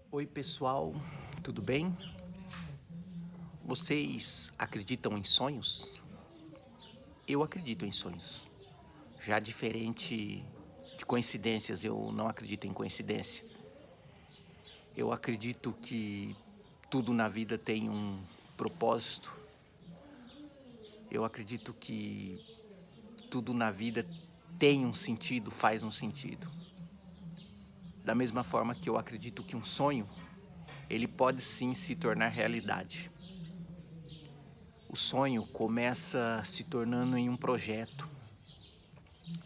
Oi, pessoal, tudo bem? Vocês acreditam em sonhos? Eu acredito em sonhos. Já diferente de coincidências, eu não acredito em coincidência. Eu acredito que tudo na vida tem um propósito. Eu acredito que tudo na vida tem um sentido, faz um sentido. Da mesma forma que eu acredito que um sonho, ele pode sim se tornar realidade. O sonho começa se tornando em um projeto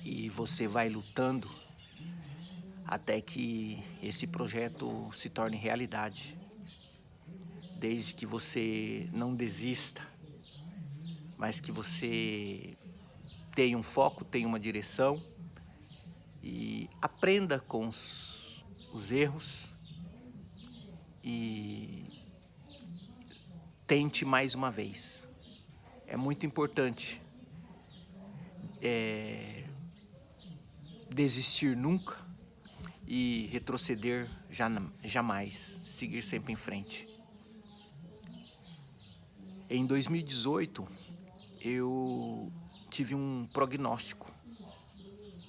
e você vai lutando até que esse projeto se torne realidade. Desde que você não desista, mas que você tenha um foco, tenha uma direção e aprenda com os erros e tente mais uma vez. É muito importante desistir nunca e retroceder jamais, seguir sempre em frente. Em 2018, eu tive um prognóstico.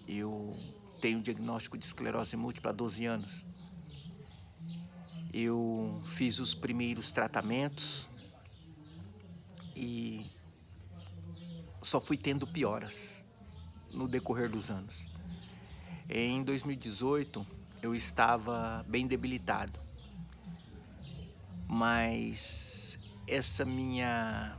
Eu tenho diagnóstico de esclerose múltipla há 12 anos. Eu fiz os primeiros tratamentos e só fui tendo pioras no decorrer dos anos. Em 2018, eu estava bem debilitado, mas essa minha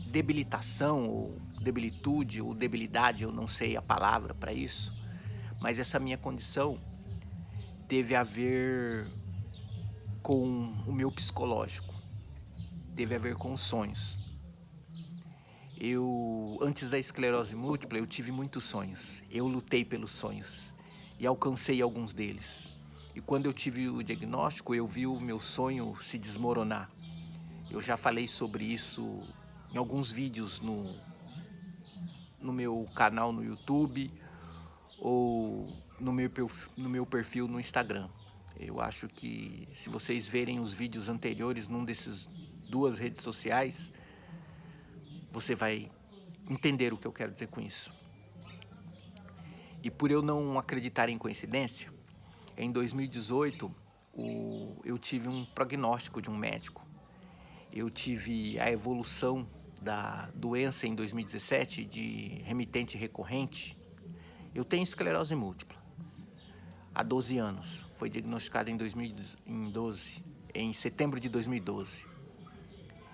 debilitação, ou debilitude, ou debilidade, eu não sei a palavra para isso, mas essa minha condição teve a ver com o meu psicológico, teve a ver com os sonhos. Antes da esclerose múltipla, eu tive muitos sonhos. Eu lutei pelos sonhos e alcancei alguns deles. E quando eu tive o diagnóstico, eu vi o meu sonho se desmoronar. Eu já falei sobre isso em alguns vídeos no meu canal no YouTube ou no meu perfil no Instagram. Eu acho que se vocês verem os vídeos anteriores num desses duas redes sociais, você vai entender o que eu quero dizer com isso. E por eu não acreditar em coincidência, em 2018 eu tive um prognóstico de um médico. Eu tive a evolução da doença em 2017 de remitente recorrente. Eu tenho esclerose múltipla há 12 anos. Foi diagnosticado em setembro de 2012.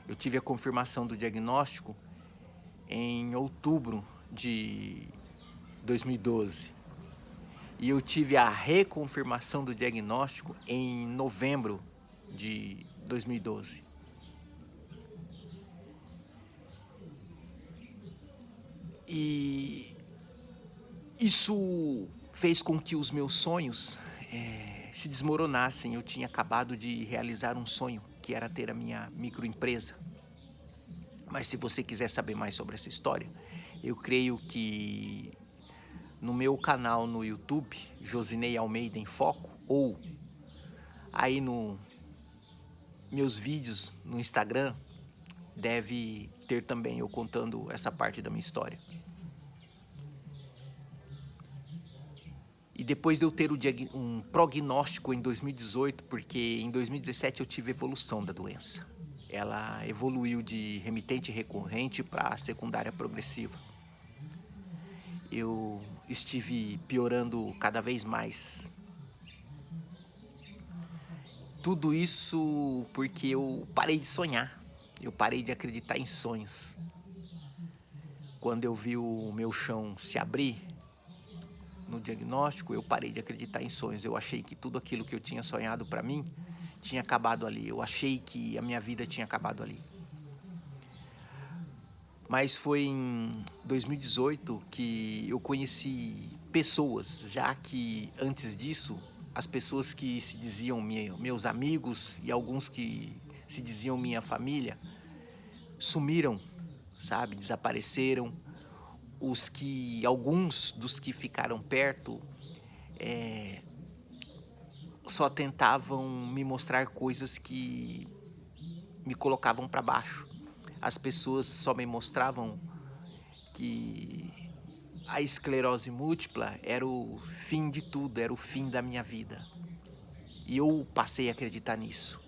Eu tive a confirmação do diagnóstico em outubro de 2012. E eu tive a reconfirmação do diagnóstico em novembro de 2012. E isso fez com que os meus sonhos se desmoronassem. Eu tinha acabado de realizar um sonho, que era ter a minha microempresa. Mas se você quiser saber mais sobre essa história, eu creio que no meu canal no YouTube, Josinei Almeida em Foco, ou aí no meus vídeos no Instagram, deve ter também eu contando essa parte da minha história. E depois de eu ter um prognóstico em 2018, porque em 2017 eu tive evolução da doença. Ela evoluiu de remitente recorrente para secundária progressiva. Eu estive piorando cada vez mais. Tudo isso porque eu parei de sonhar. Eu parei de acreditar em sonhos. Quando eu vi o meu chão se abrir no diagnóstico, eu parei de acreditar em sonhos. Eu achei que tudo aquilo que eu tinha sonhado para mim tinha acabado ali. Eu achei que a minha vida tinha acabado ali. Mas foi em 2018 que eu conheci pessoas, já que antes disso, as pessoas que se diziam meus amigos e alguns que se diziam minha família, sumiram, sabe? Desapareceram. Alguns dos que ficaram perto só tentavam me mostrar coisas que me colocavam para baixo. As pessoas só me mostravam que a esclerose múltipla era o fim de tudo, era o fim da minha vida. E eu passei a acreditar nisso.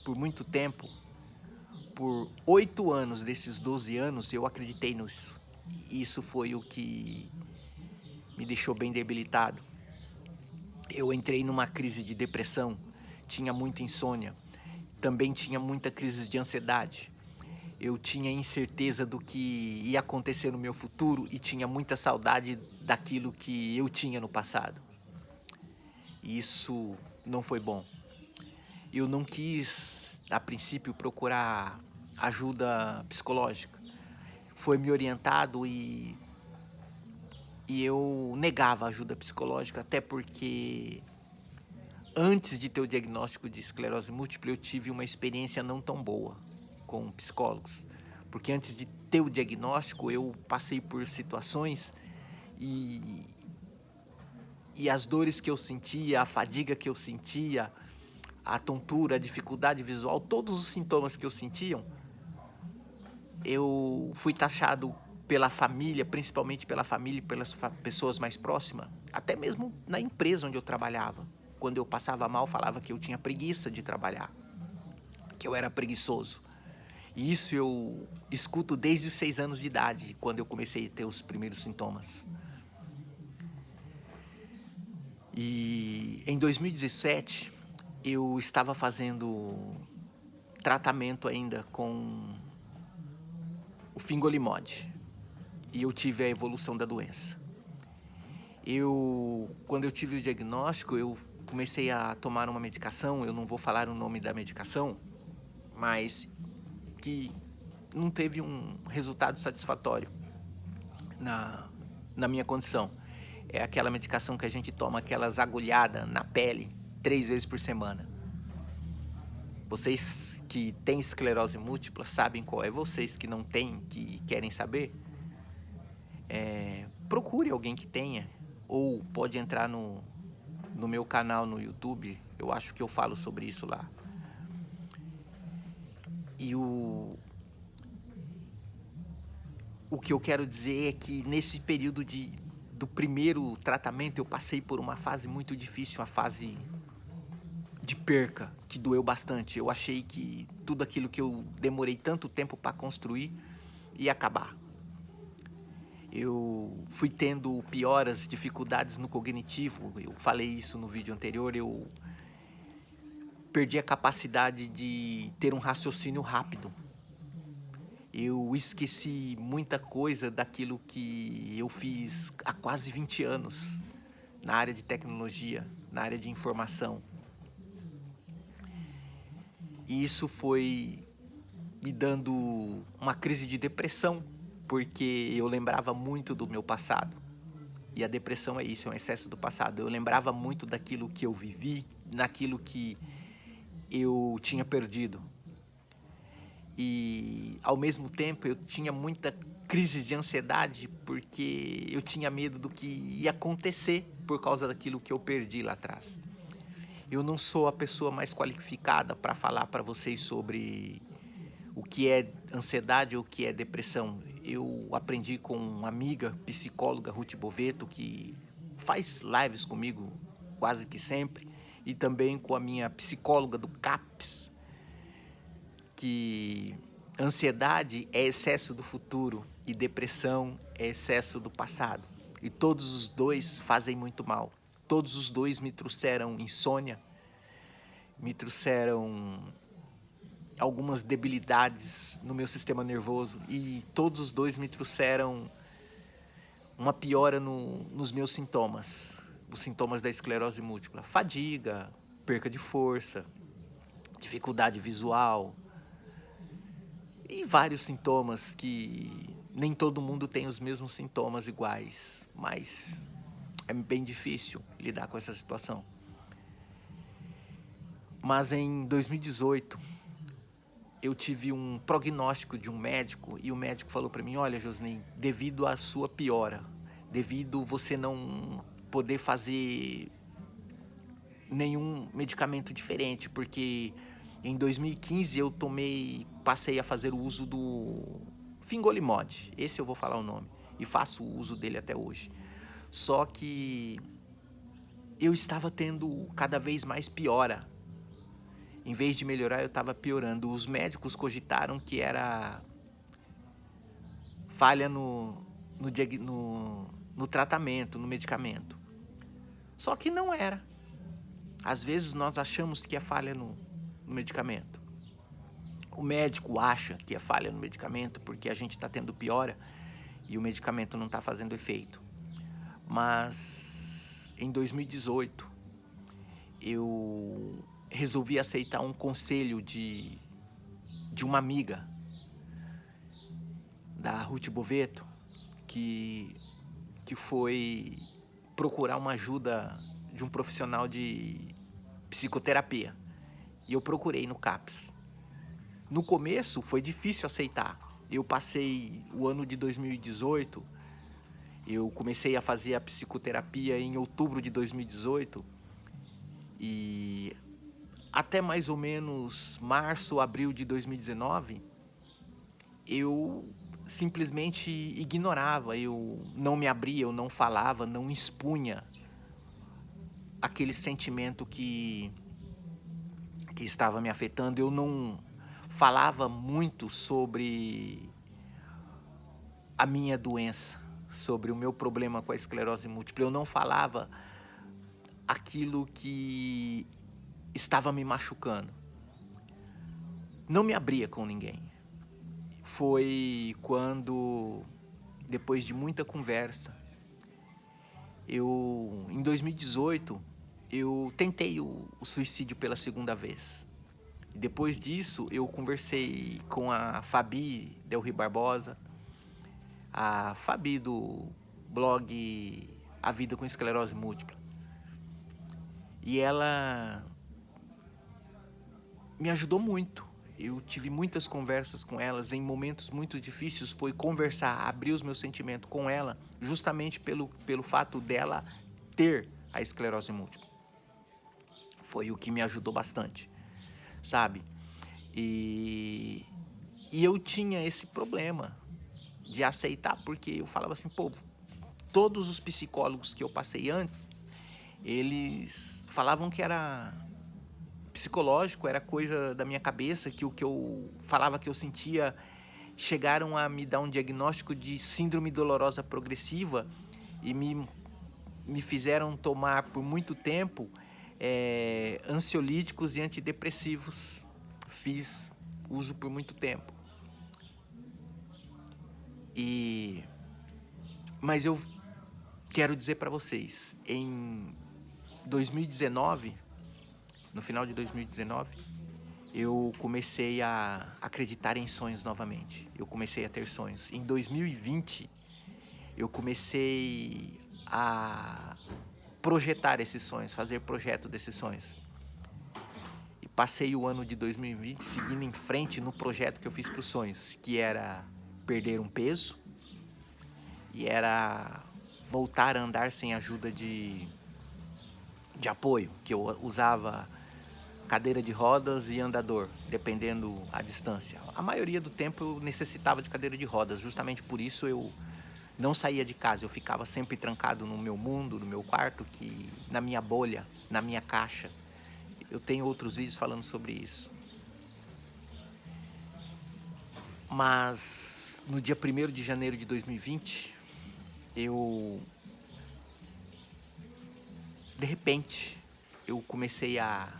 Por muito tempo, por 8 anos desses 12 anos, eu acreditei nisso. Isso foi o que me deixou bem debilitado. Eu entrei numa crise de depressão, tinha muita insônia, também tinha muita crise de ansiedade. Eu tinha incerteza do que ia acontecer no meu futuro e tinha muita saudade daquilo que eu tinha no passado. E isso não foi bom. Eu não quis, a princípio, procurar ajuda psicológica. Foi me orientado e eu negava ajuda psicológica, até porque antes de ter o diagnóstico de esclerose múltipla, eu tive uma experiência não tão boa com psicólogos. Porque antes de ter o diagnóstico, eu passei por situações e as dores que eu sentia, a fadiga que eu sentia, a tontura, a dificuldade visual, todos os sintomas que eu sentia, eu fui taxado pela família, principalmente pela família e pelas pessoas mais próximas, até mesmo na empresa onde eu trabalhava. Quando eu passava mal, falava que eu tinha preguiça de trabalhar, que eu era preguiçoso. E isso eu escuto desde os 6 anos de idade, quando eu comecei a ter os primeiros sintomas. E em 2017, eu estava fazendo tratamento ainda com o fingolimod. E eu tive a evolução da doença. Quando eu tive o diagnóstico, eu comecei a tomar uma medicação, eu não vou falar o nome da medicação, mas que não teve um resultado satisfatório na minha condição. É aquela medicação que a gente toma, aquelas agulhadas na pele 3 vezes por semana. Vocês que têm esclerose múltipla sabem qual é. Vocês que não têm, que querem saber, procure alguém que tenha, ou pode entrar no meu canal no YouTube, eu acho que eu falo sobre isso lá. E o que eu quero dizer é que nesse período do primeiro tratamento eu passei por uma fase muito difícil, uma fase de perca, que doeu bastante. Eu achei que tudo aquilo que eu demorei tanto tempo para construir ia acabar. Eu fui tendo pioras, dificuldades no cognitivo, eu falei isso no vídeo anterior, eu perdi a capacidade de ter um raciocínio rápido. Eu esqueci muita coisa daquilo que eu fiz há quase 20 anos na área de tecnologia, na área de informação. E isso foi me dando uma crise de depressão, porque eu lembrava muito do meu passado. E a depressão é isso, é um excesso do passado. Eu lembrava muito daquilo que eu vivi, naquilo que eu tinha perdido. E, ao mesmo tempo, eu tinha muita crise de ansiedade, porque eu tinha medo do que ia acontecer por causa daquilo que eu perdi lá atrás. Eu não sou a pessoa mais qualificada para falar para vocês sobre o que é ansiedade ou o que é depressão. Eu aprendi com uma amiga psicóloga, Ruth Boveto, que faz lives comigo quase que sempre, e também com a minha psicóloga do CAPS, que ansiedade é excesso do futuro e depressão é excesso do passado. E todos os dois fazem muito mal. Todos os dois me trouxeram insônia, me trouxeram algumas debilidades no meu sistema nervoso e todos os dois me trouxeram uma piora nos meus sintomas, os sintomas da esclerose múltipla. Fadiga, perca de força, dificuldade visual e vários sintomas que nem todo mundo tem os mesmos sintomas iguais, mas é bem difícil lidar com essa situação. Mas em 2018, eu tive um prognóstico de um médico e o médico falou para mim: olha, Josney, devido à sua piora, devido você não poder fazer nenhum medicamento diferente, porque em 2015 eu passei a fazer o uso do Fingolimod, esse eu vou falar o nome, e faço o uso dele até hoje. Só que eu estava tendo cada vez mais piora. Em vez de melhorar, eu estava piorando. Os médicos cogitaram que era falha no tratamento, no medicamento. Só que não era. Às vezes nós achamos que é falha no medicamento. O médico acha que é falha no medicamento porque a gente está tendo piora e o medicamento não está fazendo efeito. Mas em 2018 eu resolvi aceitar um conselho de uma amiga da Ruth Boveto que foi procurar uma ajuda de um profissional de psicoterapia. E eu procurei no CAPS. No começo foi difícil aceitar. Eu passei o ano de 2018, eu comecei a fazer a psicoterapia em outubro de 2018 e até mais ou menos março, abril de 2019, eu simplesmente ignorava, eu não me abria, eu não falava, não expunha aquele sentimento que estava me afetando. Eu não falava muito sobre a minha doença, sobre o meu problema com a esclerose múltipla. Eu não falava aquilo que estava me machucando. Não me abria com ninguém. Foi quando, depois de muita conversa, em 2018, eu tentei o suicídio pela segunda vez. Depois disso, eu conversei com a Fabi Delri Barbosa, a Fabi do blog A Vida com Esclerose Múltipla. E ela me ajudou muito. Eu tive muitas conversas com elas em momentos muito difíceis. Foi conversar, abrir os meus sentimentos com ela, justamente pelo fato dela ter a esclerose múltipla. Foi o que me ajudou bastante, sabe? E eu tinha esse problema de aceitar, porque eu falava assim, pô, todos os psicólogos que eu passei antes, eles falavam que era psicológico, era coisa da minha cabeça, que o que eu falava que eu sentia, chegaram a me dar um diagnóstico de síndrome dolorosa progressiva e me fizeram tomar por muito tempo ansiolíticos e antidepressivos. Fiz uso por muito tempo. Mas eu quero dizer para vocês, em 2019, no final de 2019, eu comecei a acreditar em sonhos novamente. Eu comecei a ter sonhos. Em 2020, eu comecei a projetar esses sonhos, fazer projeto desses sonhos. E passei o ano de 2020 seguindo em frente no projeto que eu fiz para os sonhos, que era perder um peso e era voltar a andar sem ajuda de apoio, que eu usava cadeira de rodas e andador, dependendo a distância. A maioria do tempo eu necessitava de cadeira de rodas, justamente por isso eu não saía de casa, eu ficava sempre trancado no meu mundo, no meu quarto, na minha bolha, na minha caixa. Eu tenho outros vídeos falando sobre isso. Mas no dia 1º de janeiro de 2020, de repente, eu comecei a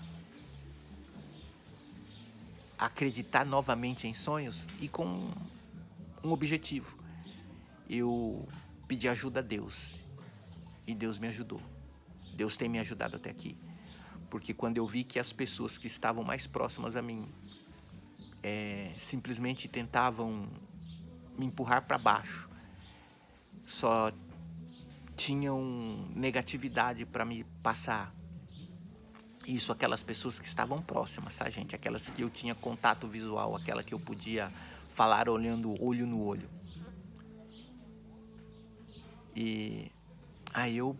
acreditar novamente em sonhos e com um objetivo. Eu pedi ajuda a Deus e Deus me ajudou. Deus tem me ajudado até aqui. Porque quando eu vi que as pessoas que estavam mais próximas a mim simplesmente tentavam me empurrar para baixo, só tinham negatividade para me passar. Isso, aquelas pessoas que estavam próximas, tá, gente? Aquelas que eu tinha contato visual, aquela que eu podia falar olhando olho no olho. E aí eu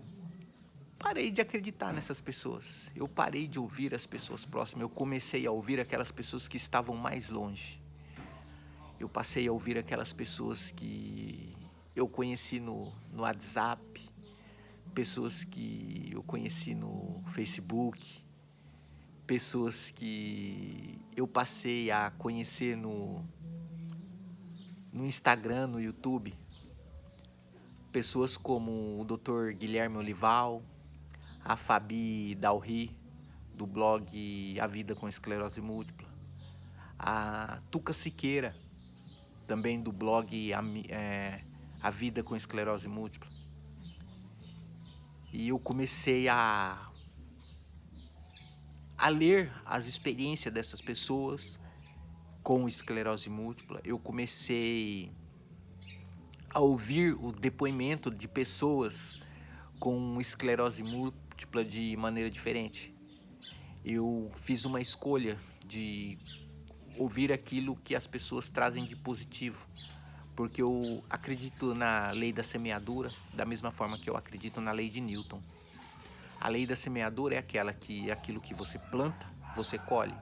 parei de acreditar nessas pessoas. Eu parei de ouvir as pessoas próximas. Eu comecei a ouvir aquelas pessoas que estavam mais longe. Eu passei a ouvir aquelas pessoas que eu conheci no WhatsApp, pessoas que eu conheci no Facebook, pessoas que eu passei a conhecer no Instagram, no YouTube. Pessoas como o Dr. Guilherme Olival, a Fabi Dalry, do blog A Vida com Esclerose Múltipla, a Tuca Siqueira, também do blog A Vida com Esclerose Múltipla. E eu comecei a ler as experiências dessas pessoas com esclerose múltipla. Eu comecei a ouvir o depoimento de pessoas com esclerose múltipla de maneira diferente. Eu fiz uma escolha de ouvir aquilo que as pessoas trazem de positivo, porque eu acredito na lei da semeadura da mesma forma que eu acredito na lei de Newton. A lei da semeadura é aquilo que você planta, você colhe.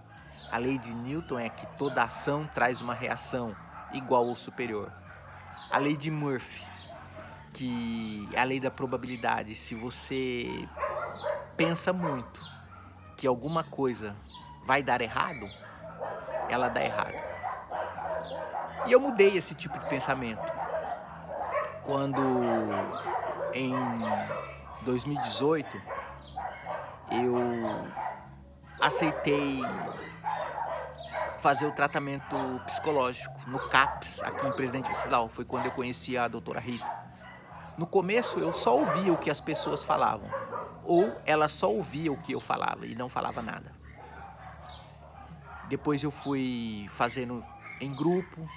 A lei de Newton é que toda ação traz uma reação igual ou superior. A lei de Murphy, que é a lei da probabilidade. Se você pensa muito que alguma coisa vai dar errado, ela dá errado. E eu mudei esse tipo de pensamento quando, em 2018, eu aceitei fazer o tratamento psicológico no CAPS, aqui em Presidente Venceslau. Foi quando eu conheci a doutora Rita. No começo eu só ouvia o que as pessoas falavam, ou ela só ouvia o que eu falava e não falava nada. Depois eu fui fazendo em grupo,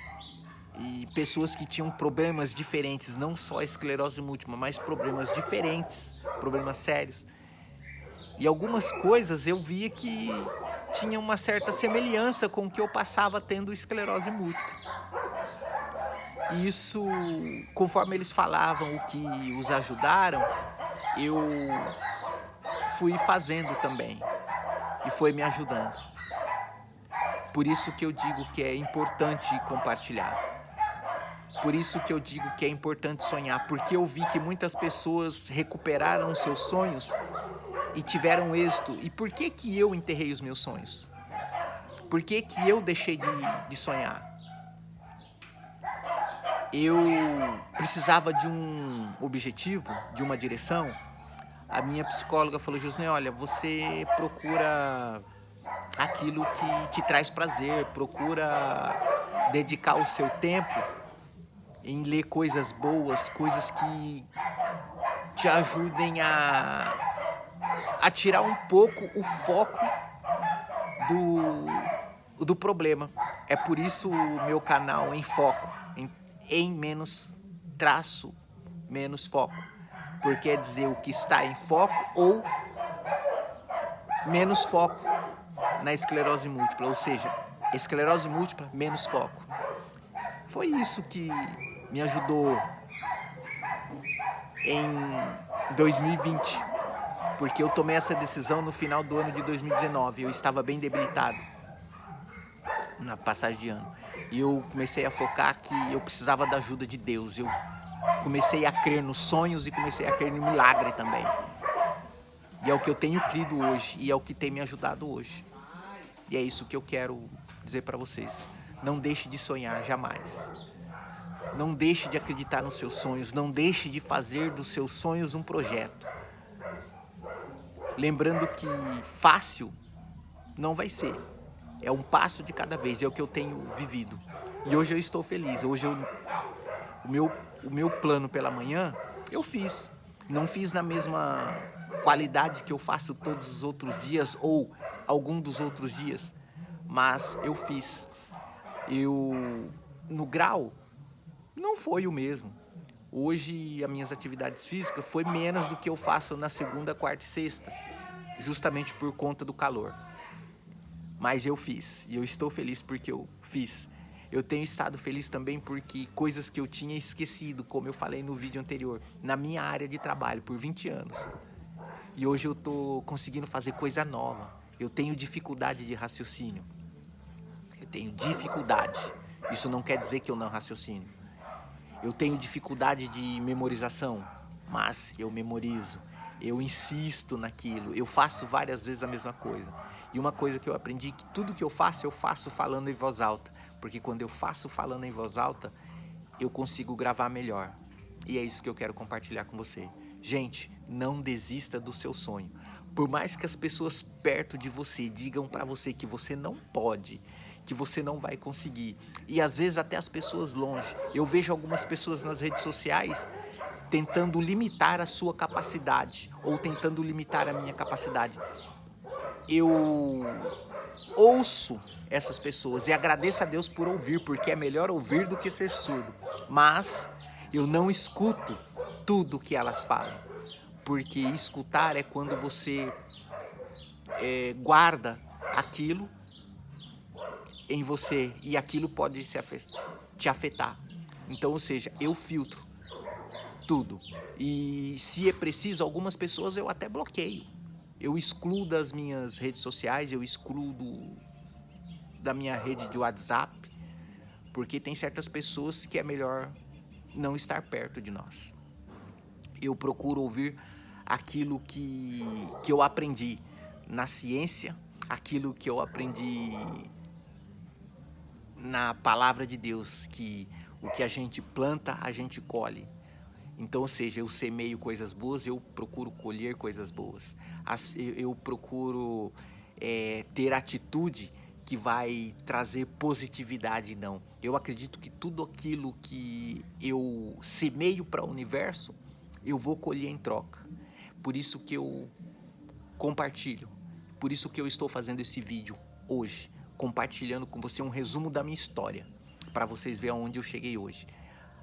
e pessoas que tinham problemas diferentes, não só esclerose múltipla, mas problemas diferentes, problemas sérios. E algumas coisas eu via que tinha uma certa semelhança com o que eu passava tendo esclerose múltipla. E isso, conforme eles falavam o que os ajudaram, eu fui fazendo também e foi me ajudando. Por isso que eu digo que é importante compartilhar. Por isso que eu digo que é importante sonhar, porque eu vi que muitas pessoas recuperaram seus sonhos e tiveram êxito. E por que que eu enterrei os meus sonhos? Por que que eu deixei de sonhar? Eu precisava de um objetivo, de uma direção. A minha psicóloga falou: Josné, olha, você procura aquilo que te traz prazer, procura dedicar o seu tempo em ler coisas boas, coisas que te ajudem a tirar um pouco o foco do problema. É por isso o meu canal em foco, em menos traço, menos foco. Porque quer dizer o que está em foco ou menos foco na esclerose múltipla. Ou seja, esclerose múltipla, menos foco. Foi isso que me ajudou em 2020. Porque eu tomei essa decisão no final do ano de 2019. Eu estava bem debilitado na passagem de ano. E eu comecei a focar que eu precisava da ajuda de Deus. Eu comecei a crer nos sonhos e comecei a crer no milagre também. E é o que eu tenho crido hoje e é o que tem me ajudado hoje. E é isso que eu quero dizer para vocês. Não deixe de sonhar jamais. Não deixe de acreditar nos seus sonhos. Não deixe de fazer dos seus sonhos um projeto. Lembrando que fácil não vai ser. É um passo de cada vez, é o que eu tenho vivido. E hoje eu estou feliz. Hoje o meu plano pela manhã, eu fiz. Não fiz na mesma qualidade que eu faço todos os outros dias ou algum dos outros dias, mas eu fiz. No grau, não foi o mesmo. Hoje, as minhas atividades físicas foi menos do que eu faço na segunda, quarta e sexta, justamente por conta do calor. Mas eu fiz, e eu estou feliz porque eu fiz. Eu tenho estado feliz também porque coisas que eu tinha esquecido, como eu falei no vídeo anterior, na minha área de trabalho por 20 anos, E hoje eu tô conseguindo fazer coisa nova. Eu tenho dificuldade de raciocínio. Eu tenho dificuldade. Isso não quer dizer que eu não raciocínio. Eu tenho dificuldade de memorização, mas eu memorizo. Eu insisto naquilo. Eu faço várias vezes a mesma coisa. E uma coisa que eu aprendi, que tudo que eu faço falando em voz alta. Porque quando eu faço falando em voz alta, eu consigo gravar melhor. E é isso que eu quero compartilhar com você. Gente, não desista do seu sonho. Por mais que as pessoas perto de você digam para você que você não pode, que você não vai conseguir, e às vezes até as pessoas longe. Eu vejo algumas pessoas nas redes sociais tentando limitar a sua capacidade ou tentando limitar a minha capacidade. Eu ouço essas pessoas e agradeço a Deus por ouvir, porque é melhor ouvir do que ser surdo. Mas eu não escuto tudo que elas falam, porque escutar é quando você guarda aquilo em você e aquilo pode te afetar. Então, ou seja, eu filtro tudo. E se é preciso, algumas pessoas eu até bloqueio. Eu excluo das minhas redes sociais, eu excluo da minha rede de WhatsApp, porque tem certas pessoas que é melhor não estar perto de nós. Eu procuro ouvir aquilo que eu aprendi na ciência, aquilo que eu aprendi na palavra de Deus, que o que a gente planta, a gente colhe. Então, ou seja, eu semeio coisas boas, eu procuro colher coisas boas. Eu procuro ter atitude que vai trazer positividade, não. Eu acredito que tudo aquilo que eu semeio para o universo, eu vou colher em troca. Por isso que eu compartilho. Por isso que eu estou fazendo esse vídeo hoje, compartilhando com você um resumo da minha história, para vocês verem aonde eu cheguei hoje.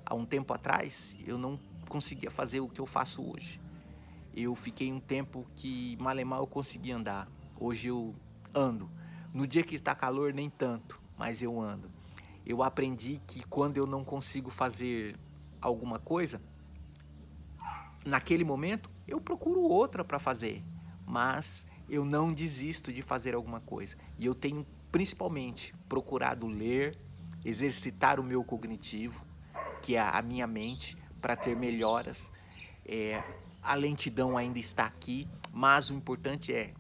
Há um tempo atrás, eu não conseguia fazer o que eu faço hoje. Eu fiquei um tempo que mal e mal eu conseguia andar. Hoje eu ando. No dia que está calor, nem tanto, mas eu ando. Eu aprendi que quando eu não consigo fazer alguma coisa, naquele momento, eu procuro outra para fazer. Mas eu não desisto de fazer alguma coisa. E eu tenho, principalmente, procurado ler, exercitar o meu cognitivo, que é a minha mente, para ter melhoras. A lentidão ainda está aqui, mas o importante é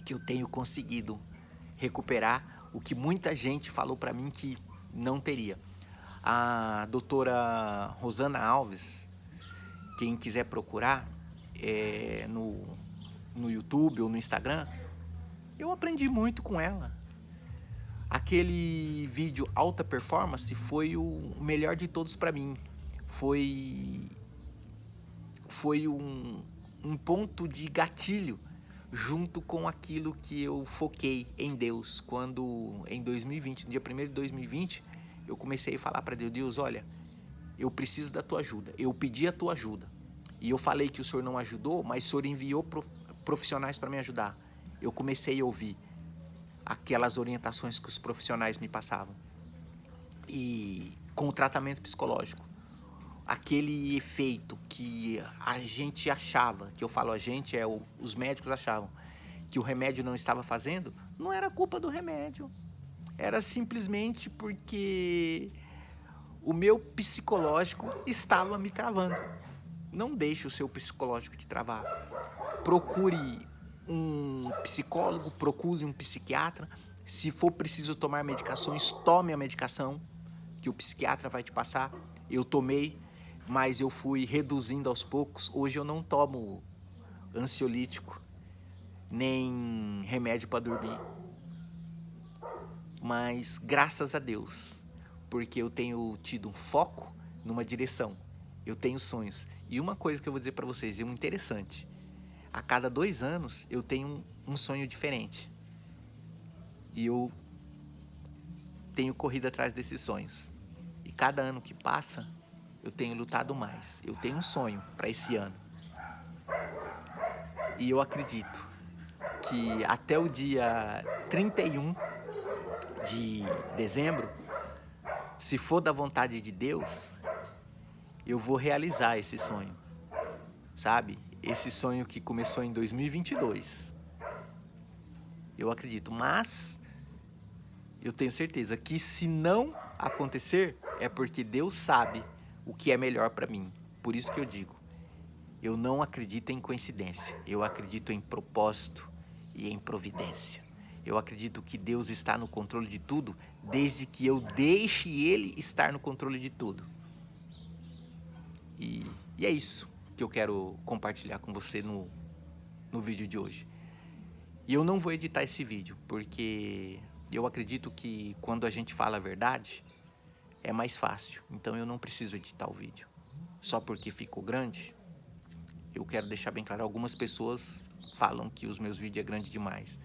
que eu tenho conseguido recuperar o que muita gente falou para mim que não teria. A doutora Rosana Alves, quem quiser procurar no YouTube ou no Instagram, eu aprendi muito com ela. Aquele vídeo Alta Performance foi o melhor de todos para mim. Foi um ponto de gatilho junto com aquilo que eu foquei em Deus. Quando em 2020, no dia 1º de 2020, eu comecei a falar para Deus: Deus, olha, eu preciso da tua ajuda. Eu pedi a tua ajuda. E eu falei que o Senhor não ajudou, mas o Senhor enviou profissionais para me ajudar. Eu comecei a ouvir aquelas orientações que os profissionais me passavam. E com o tratamento psicológico, aquele efeito que a gente achava, que eu falo a gente, os médicos achavam, que o remédio não estava fazendo, não era culpa do remédio. Era simplesmente porque o meu psicológico estava me travando. Não deixe o seu psicológico te travar. Procure um psicólogo, procure um psiquiatra. Se for preciso tomar medicações, tome a medicação que o psiquiatra vai te passar. Eu tomei, mas eu fui reduzindo aos poucos. Hoje eu não tomo ansiolítico, nem remédio para dormir. Mas graças a Deus, porque eu tenho tido um foco numa direção. Eu tenho sonhos. E uma coisa que eu vou dizer para vocês, é muito interessante. A cada 2 anos eu tenho um sonho diferente. E eu tenho corrido atrás desses sonhos. E cada ano que passa, eu tenho lutado mais. Eu tenho um sonho para esse ano. E eu acredito que até o dia 31 de dezembro, se for da vontade de Deus, eu vou realizar esse sonho, sabe? esse sonho que começou em 2022. Eu acredito, mas eu tenho certeza que se não acontecer, é porque Deus sabe o que é melhor para mim. Por isso que eu digo, eu não acredito em coincidência, eu acredito em propósito e em providência. Eu acredito que Deus está no controle de tudo, desde que eu deixe Ele estar no controle de tudo. E é isso que eu quero compartilhar com você no vídeo de hoje. E eu não vou editar esse vídeo, porque eu acredito que quando a gente fala a verdade, é mais fácil. Então eu não preciso editar o vídeo. Só porque ficou grande, eu quero deixar bem claro, algumas pessoas falam que os meus vídeos é grande demais.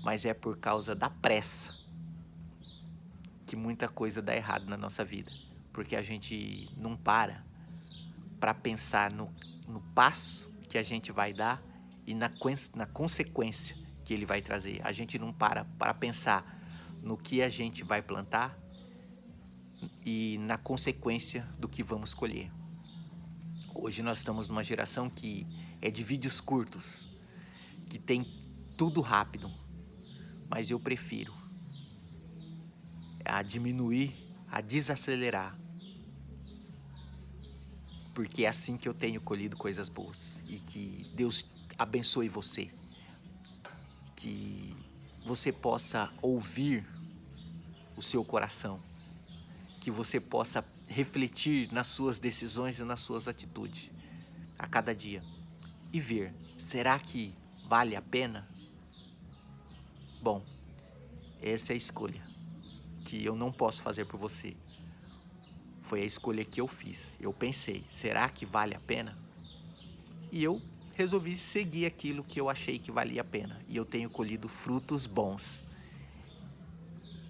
Mas é por causa da pressa que muita coisa dá errado na nossa vida. Porque a gente não para pensar no passo que a gente vai dar e na consequência que ele vai trazer. A gente não para pensar no que a gente vai plantar e na consequência do que vamos colher. Hoje nós estamos numa geração que é de vídeos curtos, que tem tudo rápido, mas eu prefiro a diminuir, a desacelerar, porque é assim que eu tenho colhido coisas boas. E que Deus abençoe você, que você possa ouvir o seu coração, que você possa refletir nas suas decisões e nas suas atitudes a cada dia e ver, será que vale a pena? Bom, essa é a escolha que eu não posso fazer por você. Foi a escolha que eu fiz. Eu pensei, será que vale a pena? E eu resolvi seguir aquilo que eu achei que valia a pena. E eu tenho colhido frutos bons.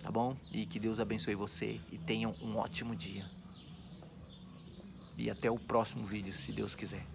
Tá bom? E que Deus abençoe você e tenham um ótimo dia. E até o próximo vídeo, se Deus quiser.